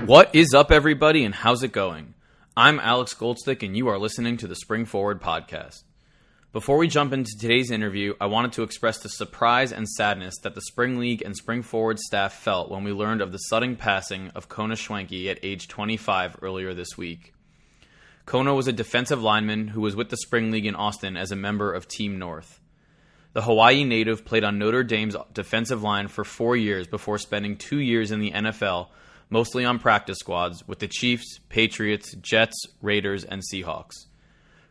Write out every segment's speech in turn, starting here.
What is up, everybody, and how's it going? I'm Alex Goldstick, and you are listening to the Spring Forward podcast. Before we jump into today's interview, I wanted to express the surprise and sadness that the Spring League and Spring Forward staff felt when we learned of the sudden passing of Kona Schwenke at age 25 earlier this week. Kona was a defensive lineman who was with the Spring League in Austin as a member of Team North. The Hawaii native played on Notre Dame's defensive line for 4 years before spending 2 years in the NFL, mostly on practice squads with the Chiefs, Patriots, Jets, Raiders, and Seahawks.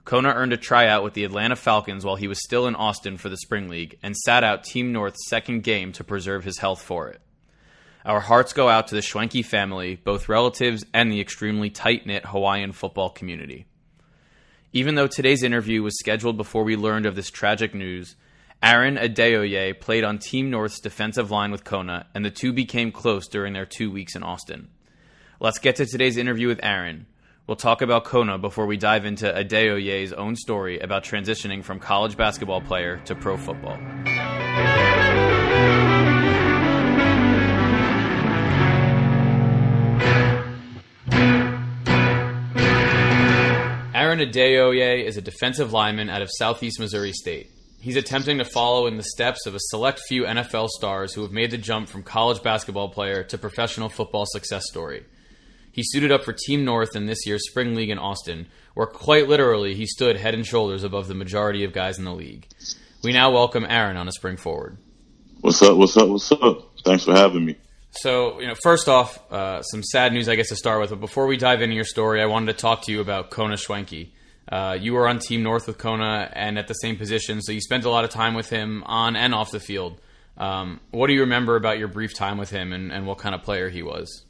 Kona earned a tryout with the Atlanta Falcons while he was still in Austin for the Spring League and sat out Team North's second game to preserve his health for it. Our hearts go out to the Schwenke family, both relatives and the extremely tight-knit Hawaiian football community. Even though today's interview was scheduled before we learned of this tragic news, Aaron Adeoye played on Team North's defensive line with Kona, and the two became close during their 2 weeks in Austin. Let's get to today's interview with Aaron. We'll talk about Kona before we dive into Adeoye's own story about transitioning from college basketball player to pro football. Aaron Adeoye is a defensive lineman out of Southeast Missouri State. He's attempting to follow in the steps of a select few NFL stars who have made the jump from college basketball player to professional football success story. He suited up for Team North in this year's Spring League in Austin, where quite literally he stood head and shoulders above the majority of guys in the league. We now welcome Aaron on a Spring Forward. What's up? Thanks for having me. So, first off, some sad news, I guess, to start with. But before we dive into your story, I wanted to talk to you about Kona Schwenke. You were on Team North with Kona and at the same position, so you spent a lot of time with him on and off the field. What do you remember about your brief time with him and what kind of player he was?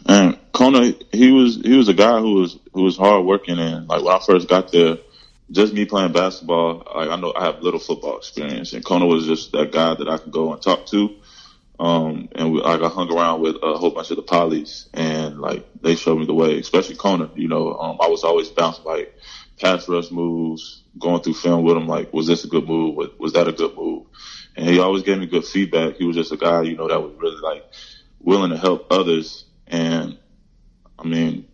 And Kona, he was a guy who was hard working, and like when I first got there, just me playing basketball, I know I have little football experience, and Kona was just that guy that I could go and talk to. I hung around with a whole bunch of the polys, and like they showed me the way, especially Kona. I was always bouncing like pass rush moves, going through film with him. Like, was this a good move? Was that a good move? And he always gave me good feedback. He was just a guy, that was really like willing to help others. And I mean,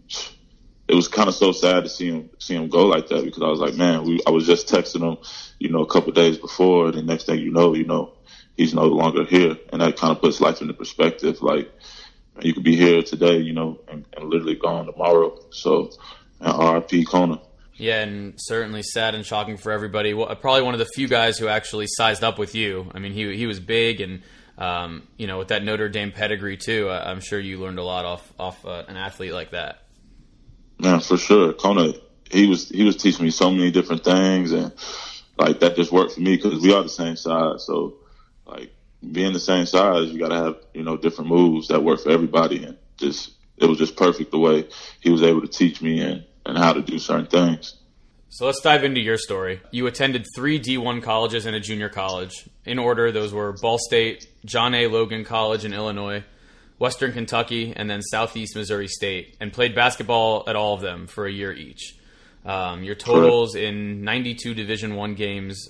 it was kind of so sad to see him go like that, because I was like, man, I was just texting him, a couple of days before, and the next thing you know, he's no longer here. And that kind of puts life into perspective. Like, you could be here today, and literally gone tomorrow. So, RIP Kona. Yeah, and certainly sad and shocking for everybody. Well, probably one of the few guys who actually sized up with you. I mean, he was big, and with that Notre Dame pedigree too. I'm sure you learned a lot off an athlete like that. Man, for sure, Kona. He was teaching me so many different things, and like that just worked for me because we are the same size. So, like, being the same size, you got to have, different moves that work for everybody. And it was just perfect the way he was able to teach me and how to do certain things. So let's dive into your story. You attended 3 D1 colleges and a junior college. In order, those were Ball State, John A. Logan College in Illinois, Western Kentucky, and then Southeast Missouri State, and played basketball at all of them for a year each. Your totals in 92 Division I games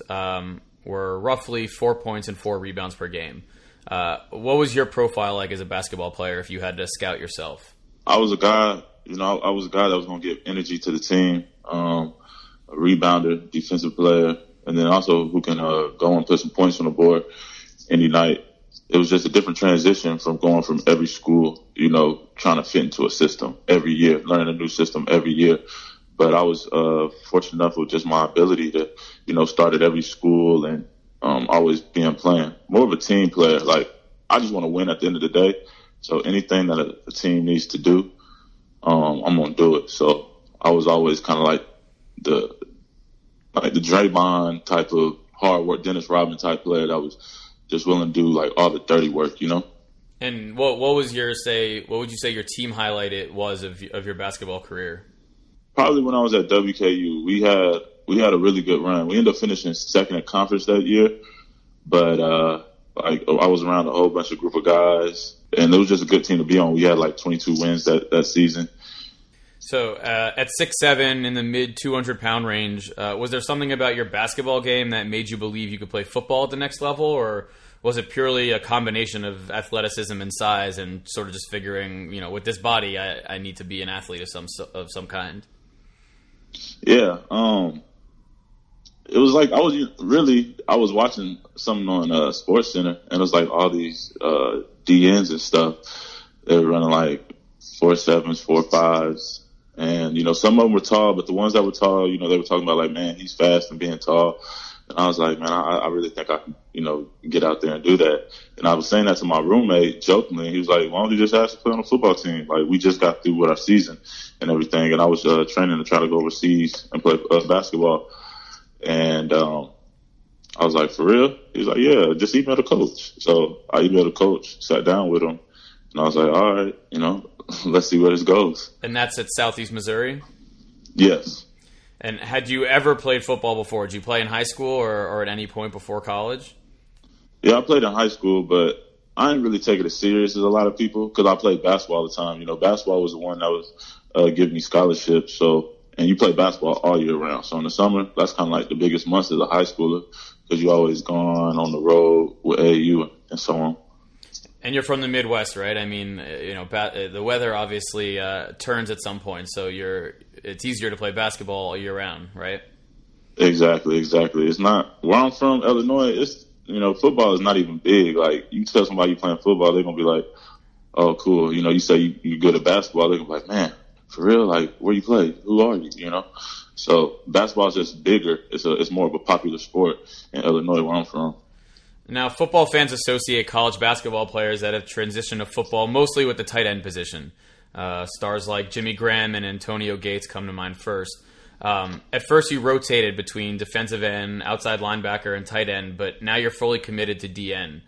were roughly 4 points and 4 rebounds per game. What was your profile like as a basketball player if you had to scout yourself? I was a guy, I was a guy that was going to give energy to the team, a rebounder, defensive player, and then also who can go and put some points on the board any night. It was just a different transition from going from every school, trying to fit into a system every year, learning a new system every year. But I was fortunate enough with just my ability to, start at every school and always being playing. More of a team player. Like, I just want to win at the end of the day. So anything that a team needs to do, I'm going to do it. So I was always kind of like the Draymond type of hard work, Dennis Rodman type player that was just willing to do like all the dirty work, And what would you say your team highlight was of your basketball career? Probably when I was at WKU, we had a really good run. We ended up finishing second in conference that year, but I was around a whole bunch of group of guys, and it was just a good team to be on. We had like 22 wins that season. So at 6'7", in the mid 200-pound range, was there something about your basketball game that made you believe you could play football at the next level, or was it purely a combination of athleticism and size, and sort of just figuring, with this body, I need to be an athlete of some kind? Yeah. It was like I was watching something on Sports Center, and it was like all these DNs and stuff. They were running like 4.7s, 4.5s, and some of them were tall, but the ones that were tall, they were talking about like, man, he's fast and being tall. And I was like, man, I really think I can, get out there and do that. And I was saying that to my roommate jokingly. He was like, why don't you just ask to play on a football team? Like, we just got through with our season and everything, and I was training to try to go overseas and play basketball. And I was like, for real? He was like, yeah, just email the coach. So I emailed the coach, sat down with him, and I was like, all right, let's see where this goes. And that's at Southeast Missouri? Yes. And had you ever played football before? Did you play in high school or at any point before college? Yeah, I played in high school, but I didn't really take it as serious as a lot of people because I played basketball all the time. Basketball was the one that was giving me scholarships. So, and you play basketball all year round. So in the summer, that's kind of like the biggest months as a high schooler because you always gone on the road with AAU and so on. And you're from the Midwest, right? I mean, the weather obviously turns at some point, so it's easier to play basketball all year round, right? Exactly. It's not where I'm from, Illinois. It's football is not even big. Like you tell somebody you're playing football, they're gonna be like, "Oh, cool." You say you're good at basketball, they're gonna be like, "Man, for real? Like where you play? Who are you?" So basketball is just bigger. It's more of a popular sport in Illinois, where I'm from. Now, football fans associate college basketball players that have transitioned to football mostly with the tight end position. Stars like Jimmy Graham and Antonio Gates come to mind first. At first, you rotated between defensive end, outside linebacker, and tight end, but now you're fully committed to DN.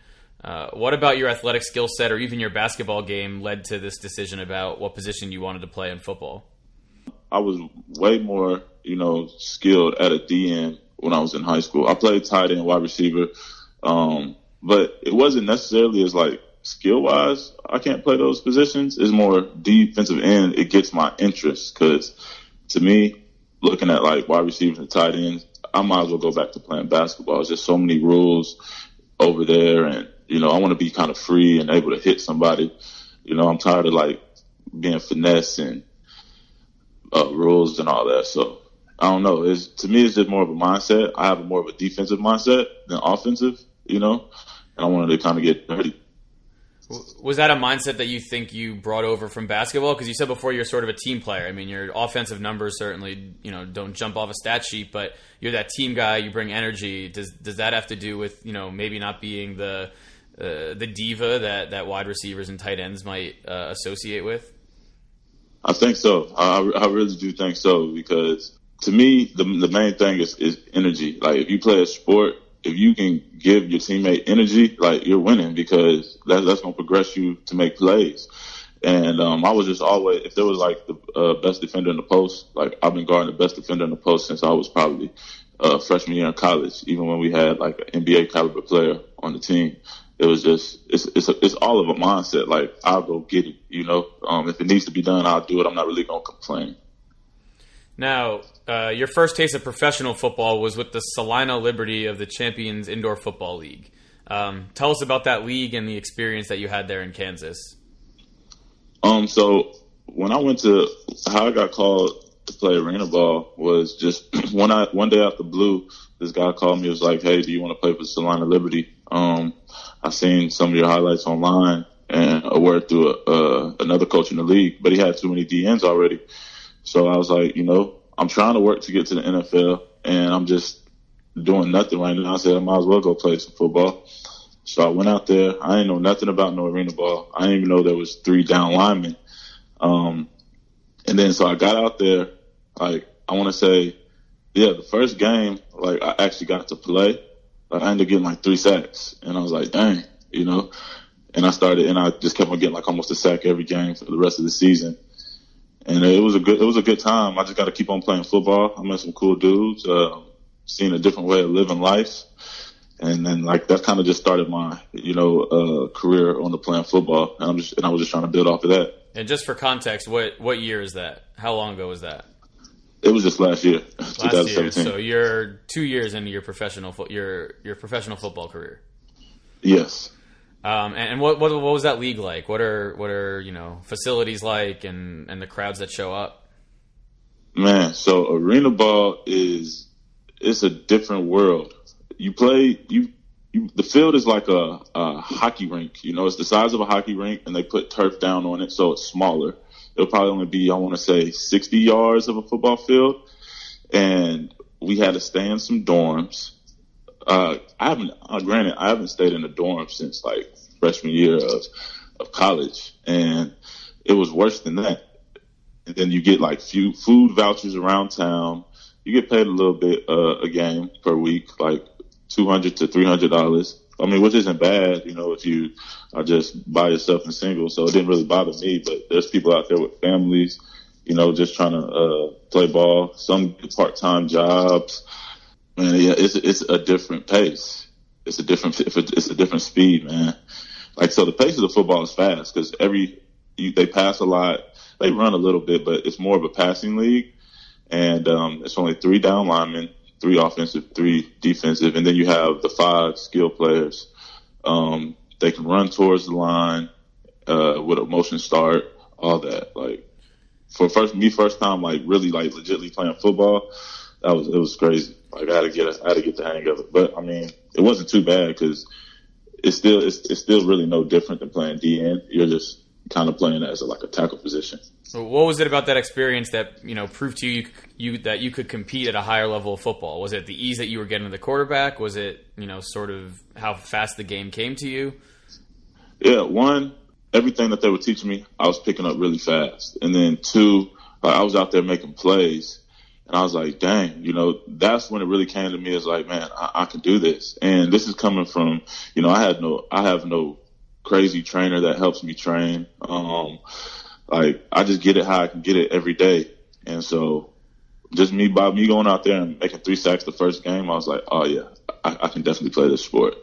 What about your athletic skill set or even your basketball game led to this decision about what position you wanted to play in football? I was way more, skilled at a DN when I was in high school. I played tight end, wide receiver. But it wasn't necessarily as like skill wise. I can't play those positions. It's more defensive end. It gets my interest because to me, looking at like wide receivers and tight ends, I might as well go back to playing basketball. There's just so many rules over there. And, I want to be kind of free and able to hit somebody. I'm tired of like being finesse and rules and all that. So I don't know. To me, it's just more of a mindset. I have more of a defensive mindset than offensive. And I wanted to kind of get dirty. Was that a mindset that you think you brought over from basketball? Because you said before you're sort of a team player. I mean, your offensive numbers certainly, don't jump off a stat sheet, but you're that team guy. You bring energy. Does that have to do with, maybe not being the diva that wide receivers and tight ends might associate with? I think so. I really do think so because to me, the main thing is energy. Like if you play a sport, if you can give your teammate energy, like you're winning because that's going to progress you to make plays. And I was just always, if there was like the best defender in the post, like I've been guarding the best defender in the post since I was probably freshman year in college. Even when we had like an NBA caliber player on the team, it was just it's all of a mindset. Like I'll go get it. If it needs to be done, I'll do it. I'm not really going to complain. Now, your first taste of professional football was with the Salina Liberty of the Champions Indoor Football League. Tell us about that league and the experience that you had there in Kansas. So when I went how I got called to play arena ball was just one day out the blue, this guy called me. He was like, "Hey, do you want to play for Salina Liberty? I seen some of your highlights online and a word through another coach in the league, but he had too many DNs already." So I was like, I'm trying to work to get to the NFL, and I'm just doing nothing right now. I said I might as well go play some football. So I went out there. I didn't know nothing about no arena ball. I didn't even know there was 3 down linemen. And then so I got out there. Like I want to say, the first game, like I actually got to play. Like I ended up getting like 3 sacks, and I was like, dang, And I just kept on getting like almost a sack every game for the rest of the season. And it was a good time. I just got to keep on playing football. I met some cool dudes, seeing a different way of living life. And then like that kind of just started my, career on the playing football. And I was just trying to build off of that. And just for context, what year is that? How long ago was that? It was just last year, last 2017. Year. So you're 2 years into your professional football career. Yes. And what was that league like? What are facilities like and the crowds that show up? Man, so arena ball it's a different world. The field is like a hockey rink. It's the size of a hockey rink, and they put turf down on it, so it's smaller. It'll probably only be, I want to say, 60 yards of a football field. And we had to stay in some dorms. Granted, I haven't stayed in a dorm since like freshman year of college, and it was worse than that. And then you get like few food vouchers around town. You get paid a little bit a game per week, like $200 to $300. I mean, which isn't bad, if you are just by yourself and single. So it didn't really bother me. But there's people out there with families, just trying to play ball. Some part-time jobs. Man, yeah, it's a different pace. It's a different speed, man. Like, so the pace of the football is fast because they pass a lot. They run a little bit, but it's more of a passing league. And it's only 3 down linemen, 3 offensive, 3 defensive, and then you have the 5 skill players. They can run towards the line with a motion start, all that. Like, for first time, like really, like legitly playing football, it was crazy. Like, I had to get the hang of it. But I mean, it wasn't too bad because it's still really no different than playing DN. You're just kind of playing as a tackle position. So what was it about that experience that proved to you that you could compete at a higher level of football? Was it the ease that you were getting to the quarterback? Was it sort of how fast the game came to you? Yeah, 1, everything that they were teaching me, I was picking up really fast, and then 2, I was out there making plays. And I was like, dang, that's when it really came to me as like, man, I can do this. And this is coming from, I have no crazy trainer that helps me train. Like, I just get it how I can get it every day. And so just me going out there and making 3 sacks the first game, I was like, oh yeah, I can definitely play this sport.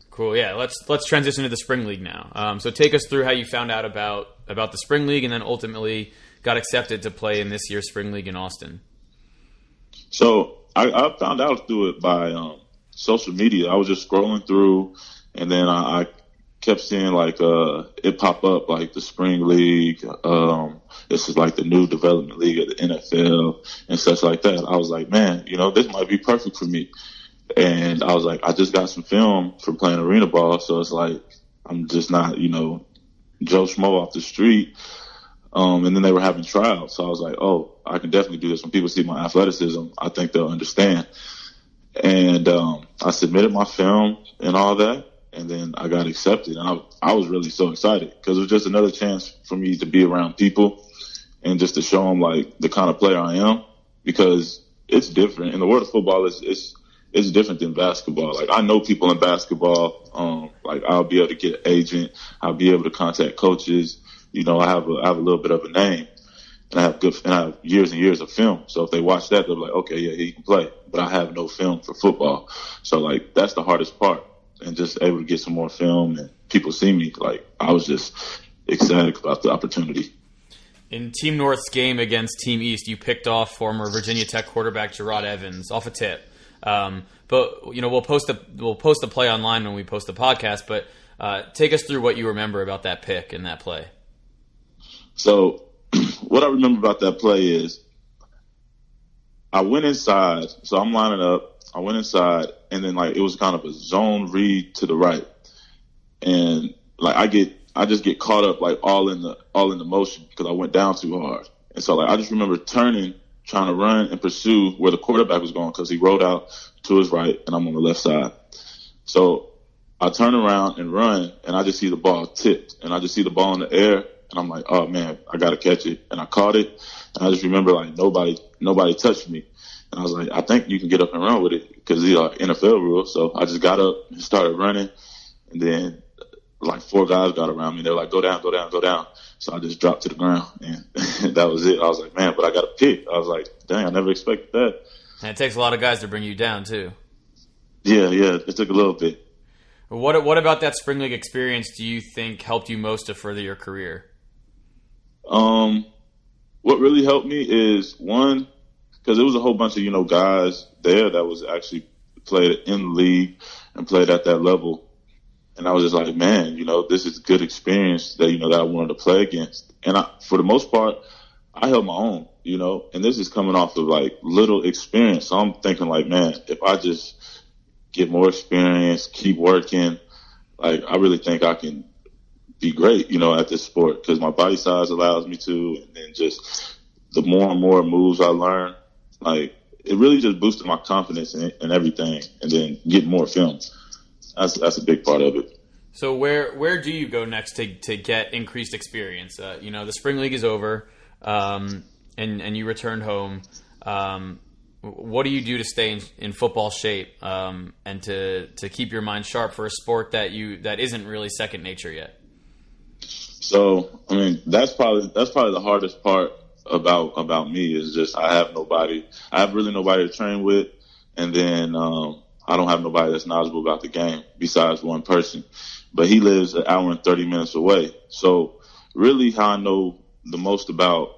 Cool. Yeah. Let's transition to the spring league now. So take us through how you found out about the spring league and then ultimately got accepted to play in this year's spring league in Austin. So I found out through it by social media. I was just scrolling through, and then I kept seeing like it pop up like the spring league. This is like the new development league of the NFL and such like that. I was like, man, this might be perfect for me. And I was like, I just got some film from playing arena ball, so it's like I'm just not Joe Schmo off the street. And then they were having trials. So I was like, oh, I can definitely do this. When people see my athleticism, I think they'll understand. And I submitted my film and all that, and then I got accepted. And I was really so excited because it was just another chance for me to be around people and just to show them, like, the kind of player I am, because it's different. In the world of football, it's different than basketball. Like, I know people in basketball. Like, I'll be able to get an agent. I'll be able to contact coaches. I have a little bit of a name, and I have years and years of film. So if they watch that, they'll be like, okay, yeah, he can play. But I have no film for football. So like, that's the hardest part, and just able to get some more film and people see me. Like, I was just ecstatic about the opportunity. In Team North's game against Team East, you picked off former Virginia Tech quarterback Gerard Evans off a tip. But we'll post the play online when we post the podcast. But take us through what you remember about that pick and that play. So what I remember about that play is I went inside. So I'm lining up. I went inside, and then like it was kind of a zone read to the right, and like I just get caught up like all in the motion because I went down too hard. And so like I just remember turning, trying to run and pursue where the quarterback was going because he rolled out to his right, and I'm on the left side. So I turn around and run, and I just see the ball tipped, and I just see the ball in the air. And I'm like, oh man, I got to catch it. And I caught it. And I just remember like nobody touched me. And I was like, I think you can get up and run with it because these are NFL rules. So I just got up and started running. And then like 4 guys got around me. They're like, go down, go down, go down. So I just dropped to the ground, and that was it. I was like, man, but I got a pick. I was like, dang, I never expected that. And it takes a lot of guys to bring you down too. Yeah, it took a little bit. What about that spring league experience do you think helped you most to further your career? What really helped me is, one, because there was a whole bunch of, guys there that was actually played in the league and played at that level. And I was just like, man, this is good experience that, that I wanted to play against. And for the most part, I held my own, and this is coming off of like little experience. So I'm thinking like, man, if I just get more experience, keep working, like I really think I can be great, at this sport because my body size allows me to. And then just the more and more moves I learn, like it really just boosted my confidence in everything. And then get more film. That's a big part of it. So where do you go next to get increased experience? The spring league is over, and you returned home. What do you do to stay in football shape and to keep your mind sharp for a sport that isn't really second nature yet? So I mean that's probably the hardest part about me is just I have really nobody to train with, and then I don't have nobody that's knowledgeable about the game besides one person. But he lives an hour and 30 minutes away. So really how I know the most about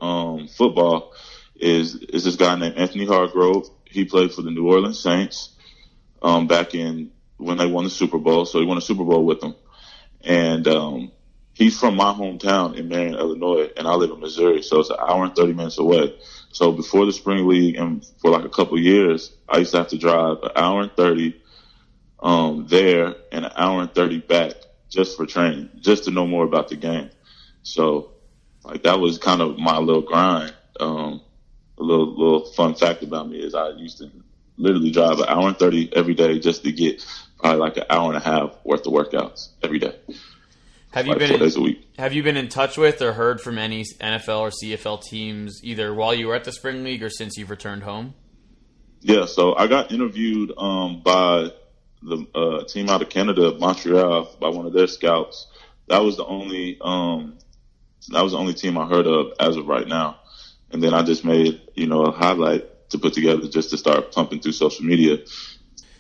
football is this guy named Anthony Hargrove. He played for the New Orleans Saints back in when they won the Super Bowl. So he won a Super Bowl with them. And he's from my hometown in Marion, Illinois, and I live in Missouri. So it's an hour and 30 minutes away. So before the spring league and for like a couple of years, I used to have to drive an hour and 30 there and an hour and 30 back just for training, just to know more about the game. So like that was kind of my little grind. A little fun fact about me is I used to literally drive an hour and 30 every day just to get probably like an hour and a half worth of workouts every day. Have you 4 days a week. Have you been in touch with or heard from any NFL or CFL teams either while you were at the spring league or since you've returned home? Yeah, so I got interviewed by the team out of Canada, Montreal, by one of their scouts. That was the only team I heard of as of right now. And then I just made, a highlight to put together just to start pumping through social media.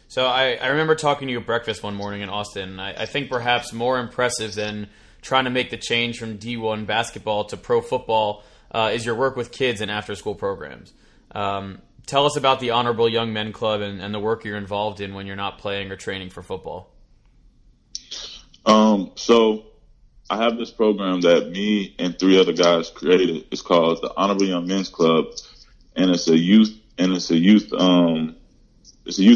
So I remember talking to you at breakfast one morning in Austin. I think perhaps more impressive than trying to make the change from D1 basketball to pro football is your work with kids and after-school programs. Tell us about the Honorable Young Men Club and the work you're involved in when you're not playing or training for football. So I have this program that me and 3 other guys created. It's called the Honorable Young Men's Club, and it's a youth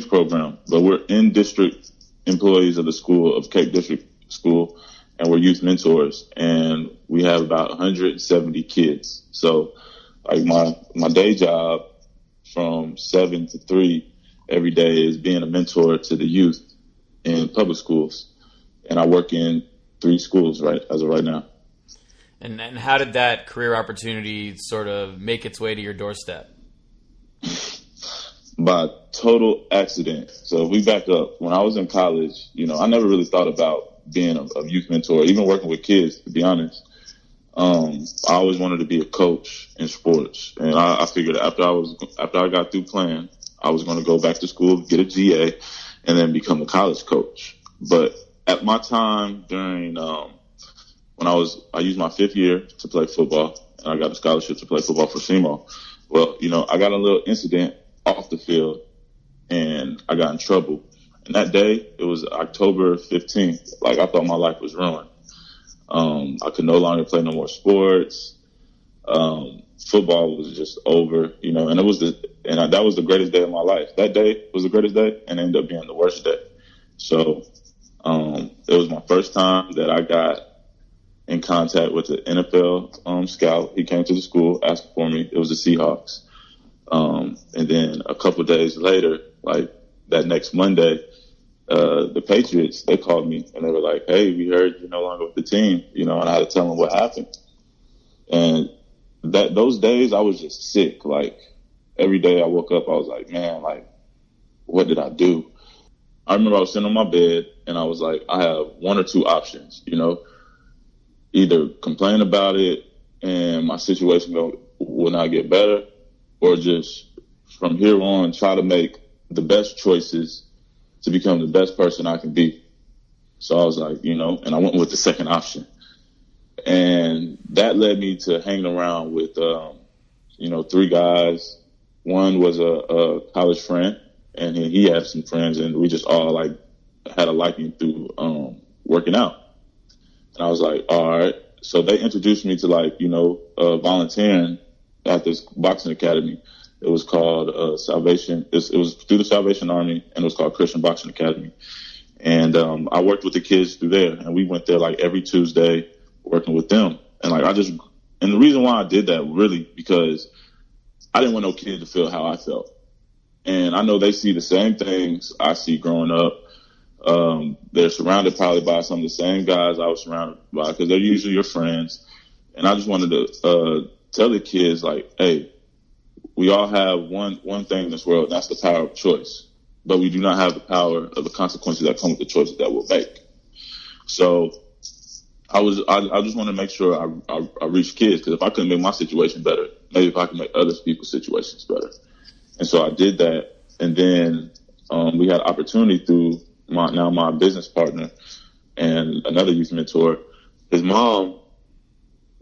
program. But we're in district employees of the school, of Cape District School, and we're youth mentors, and we have about 170 kids. So like my day job from 7 to 3 every day is being a mentor to the youth in public schools. And I work in 3 schools as of right now. And how did that career opportunity sort of make its way to your doorstep? By total accident. So if we back up, when I was in college, I never really thought about being a youth mentor, even working with kids, to be honest. I always wanted to be a coach in sports. And I figured after I got through playing, I was going to go back to school, get a GA, and then become a college coach. But at my time during, when I used my 5th year to play football, and I got a scholarship to play football for SEMO. Well, I got a little incident off the field and I got in trouble. And that day, it was October 15th. Like I thought my life was ruined. I could no longer play no more sports. Football was just over, and that was the greatest day of my life. That day was the greatest day and ended up being the worst day. So, it was my first time that I got in contact with the NFL, scout. He came to the school asking for me. It was the Seahawks. And then a couple of days later, like that next Monday, the Patriots, they called me and they were like, "Hey, we heard you're no longer with the team," and I had to tell them what happened. And those days I was just sick. Like every day I woke up, I was like, man, like what did I do? I remember I was sitting on my bed and I was like, I have 1 or 2 options, either complain about it and my situation will not get better, or just from here on try to make the best choices to become the best person I can be. So I was like, and I went with the second option. And that led me to hanging around with, 3 guys. One was a college friend, and he had some friends, and we just all like had a liking through working out. And I was like, all right. So they introduced me to volunteering at this boxing academy. It was called Salvation. It was through the Salvation Army, and it was called Christian Boxing Academy. And I worked with the kids through there, and we went there like every Tuesday working with them. And and the reason why I did that really because I didn't want no kid to feel how I felt. And I know they see the same things I see growing up. They're surrounded probably by some of the same guys I was surrounded by because they're usually your friends. And I just wanted to tell the kids, like, hey, we all have one thing in this world, and that's the power of choice. But we do not have the power of the consequences that come with the choices that we'll make. So I just want to make sure I reach kids, because if I couldn't make my situation better, maybe if I can make other people's situations better. And so I did that. And then we had opportunity through my business partner and another youth mentor. His mom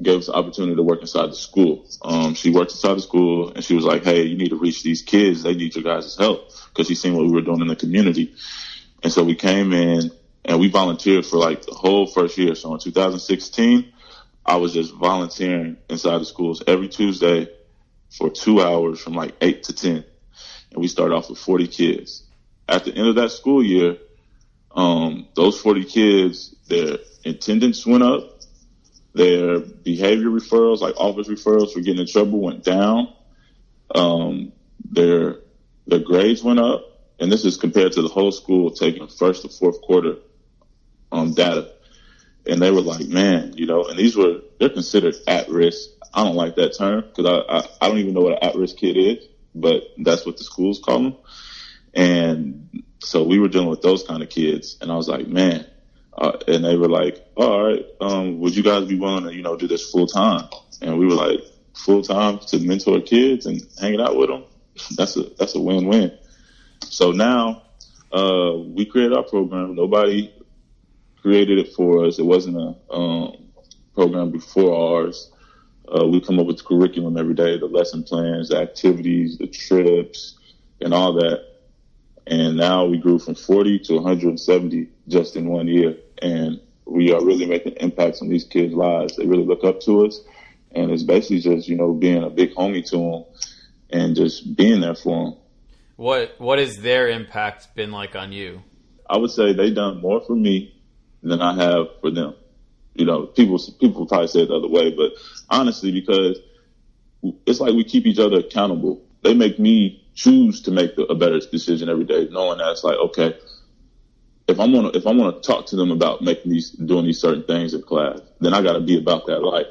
gave us the opportunity to work inside the school. She worked inside the school, and she was like, hey, you need to reach these kids. They need your guys' help, because she seen what we were doing in the community. And so we came in and we volunteered for like the whole first year. So in 2016, I was just volunteering inside the schools every Tuesday for 2 hours from like 8 to 10. And we started off with 40 kids. At the end of that school year, those 40 kids, their attendance went up. Their behavior referrals, like office referrals for getting in trouble, went down. Their grades went up. And this is compared to the whole school taking first to fourth quarter data. And they were like, man, and they're considered at risk. I don't like that term, because I don't even know what an at-risk kid is, but that's what the schools call them. And so we were dealing with those kind of kids. And I was like, man. And they were like, all right, would you guys be willing to, do this full time? And we were like, full time to mentor kids and hanging out with them? That's a win-win. So now we created our program. Nobody created it for us. It wasn't a program before ours. We come up with the curriculum every day, the lesson plans, the activities, the trips, and all that. And now we grew from 40 to 170 just in 1 year. And we are really making impacts on these kids' lives. They really look up to us. And it's basically just, being a big homie to them and just being there for them. What has their impact been like on you? I would say they've done more for me than I have for them. People probably say it the other way, but honestly, because it's like we keep each other accountable. They make me choose to make a better decision every day, knowing that it's like, okay, if I'm gonna talk to them about doing these certain things in class, then I got to be about that life.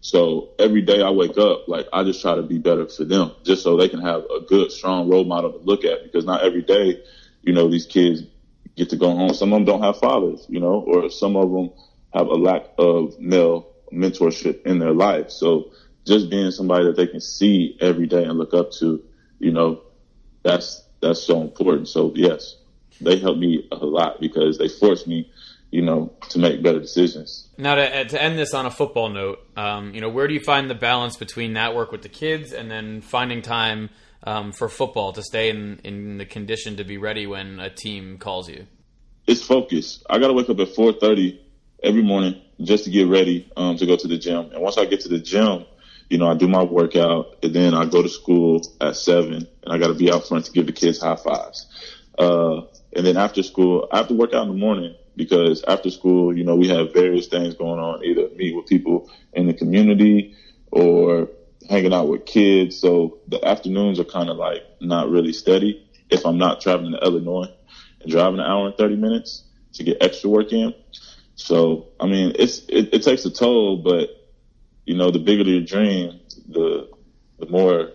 So every day I wake up, like, I just try to be better for them, just so they can have a good, strong role model to look at. Because not every day, these kids get to go home. Some of them don't have fathers, or some of them have a lack of male mentorship in their life. So just being somebody that they can see every day and look up to, that's so important. So yes, they help me a lot because they force me, to make better decisions. Now, to end this on a football note, where do you find the balance between that work with the kids and then finding time for football to stay in the condition to be ready when a team calls you? It's focus. I got to wake up at 4:30 every morning just to get ready to go to the gym. And once I get to the gym, I do my workout, and then I go to school at 7, and I got to be out front to give the kids high fives. And then after school, I have to work out in the morning, because after school, we have various things going on, either meet with people in the community or hanging out with kids. So the afternoons are kind of like not really steady if I'm not traveling to Illinois and driving an hour and 30 minutes to get extra work in. So, I mean, it takes a toll, but, the bigger your dream, the more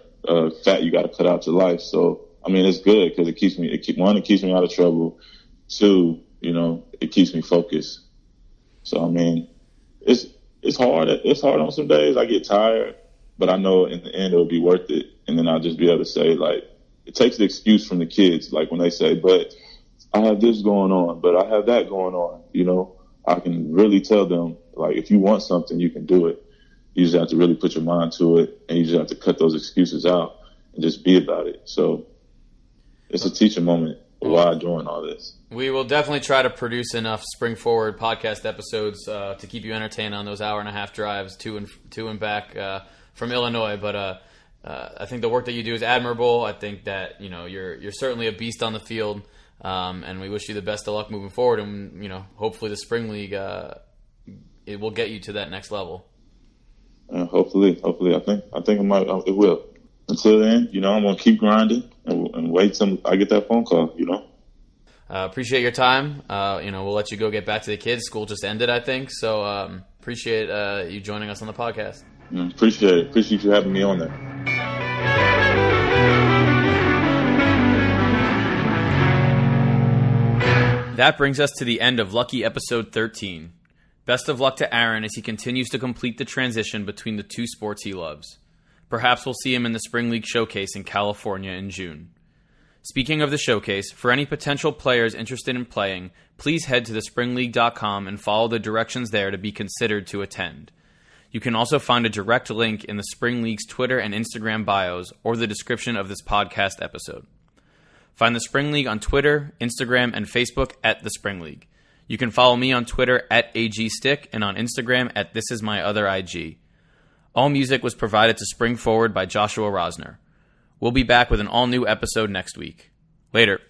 fat you got to cut out your life. So, I mean, it's good because it keeps me out of trouble. 2, it keeps me focused. So, I mean, it's hard. It's hard on some days. I get tired, but I know in the end it'll be worth it. And then I'll just be able to say, like, it takes the excuse from the kids. Like when they say, but I have this going on, but I have that going on, I can really tell them, like, if you want something, you can do it. You just have to really put your mind to it, and you just have to cut those excuses out and just be about it. So it's a teaching moment while doing all this. We will definitely try to produce enough Spring Forward podcast episodes to keep you entertained on those hour-and-a-half drives to and back from Illinois. But I think the work that you do is admirable. I think that you're certainly a beast on the field, and we wish you the best of luck moving forward. And hopefully the Spring League it will get you to that next level. Hopefully, I think it will. Until then, I'm gonna keep grinding and wait till I get that phone call. Appreciate your time. We'll let you go get back to the kids. School just ended, I think. So appreciate you joining us on the podcast. Appreciate it. Appreciate you having me on there. That brings us to the end of Lucky Episode 13. Best of luck to Aaron as he continues to complete the transition between the two sports he loves. Perhaps we'll see him in the Spring League Showcase in California in June. Speaking of the showcase, for any potential players interested in playing, please head to thespringleague.com and follow the directions there to be considered to attend. You can also find a direct link in the Spring League's Twitter and Instagram bios or the description of this podcast episode. Find the Spring League on Twitter, Instagram, and Facebook at the Spring League. You can follow me on Twitter at AGStick and on Instagram at ThisIsMyOtherIG. All music was provided to Spring Forward by Joshua Rosner. We'll be back with an all-new episode next week. Later.